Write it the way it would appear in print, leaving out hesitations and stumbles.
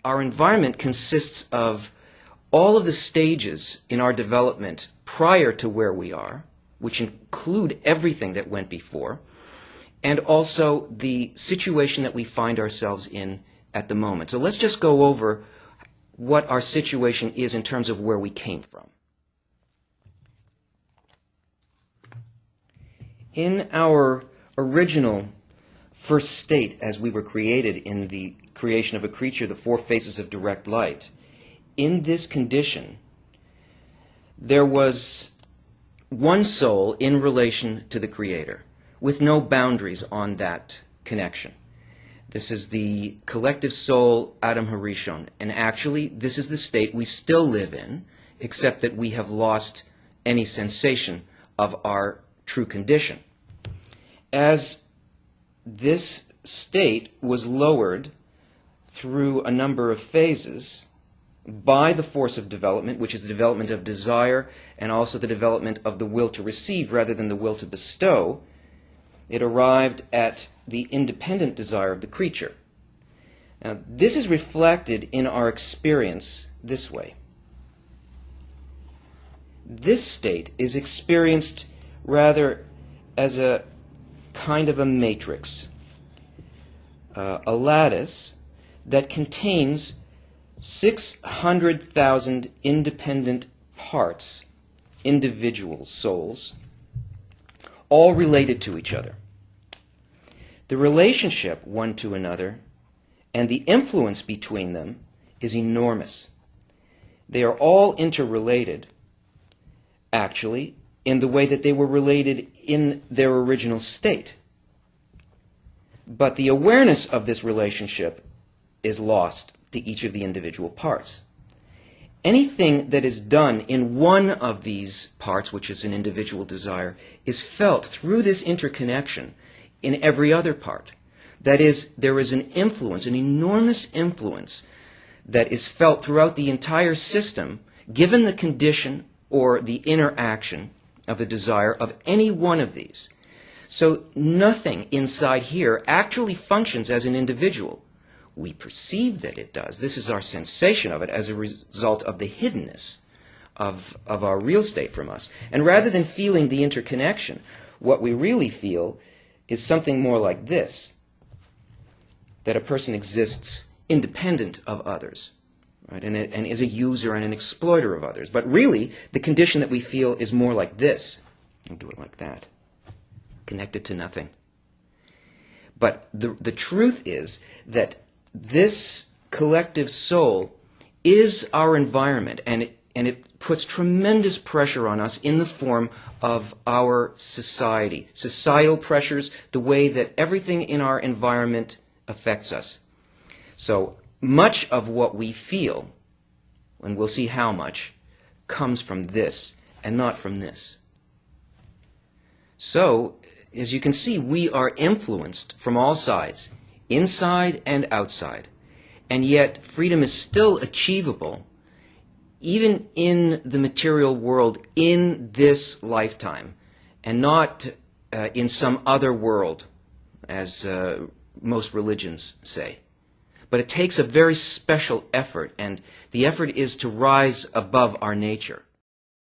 Our environment consists of all of the stages in our development prior to where we are, which include everything that went before, and also the situation that we find ourselves in at the moment. So let's just go over what our situation is in terms of where we came from. In our original first state, as we were created in the creation of a creature, the four faces of direct light, in this condition, there was one soul in relation to the Creator, with no boundaries on that connection. This is the collective soul, Adam Harishon, and actually this is the state we still live in, except that we have lost any sensation of our true condition. As this state was lowered through a number of phases by the force of development, which is the development of desire and also the development of the will to receive rather than the will to bestow, it arrived at the independent desire of the creature. Now, this is reflected in our experience this way. This state is experienced rather as a kind of a matrix, a lattice that contains 600,000 independent parts, individual souls, all related to each other. The relationship one to another and the influence between them is enormous. They are all interrelated, actually, in the way that they were related in their original state. But the awareness of this relationship is lost to each of the individual parts. Anything that is done in one of these parts, which is an individual desire, is felt through this interconnection in every other part. That is, there is an influence, an enormous influence, that is felt throughout the entire system, given the condition or the interaction of the desire of any one of these. So nothing inside here actually functions as an individual. We perceive that it does. This is our sensation of it as a result of the hiddenness of our real state from us. And rather than feeling the interconnection, what we really feel is something more like this, that a person exists independent of others, right? And is a user and an exploiter of others. But really, the condition that we feel is more like this. I'll do it like that, connected to nothing. But the truth is that this collective soul is our environment, and it puts tremendous pressure on us in the form of our society, societal pressures, the way that everything in our environment affects us. So much of what we feel, and we'll see how much, comes from this and not from this. So, as you can see, we are influenced from all sides, inside and outside. And yet, freedom is still achievable, even in the material world, in this lifetime, and not in some other world, as most religions say. But it takes a very special effort, and the effort is to rise above our nature.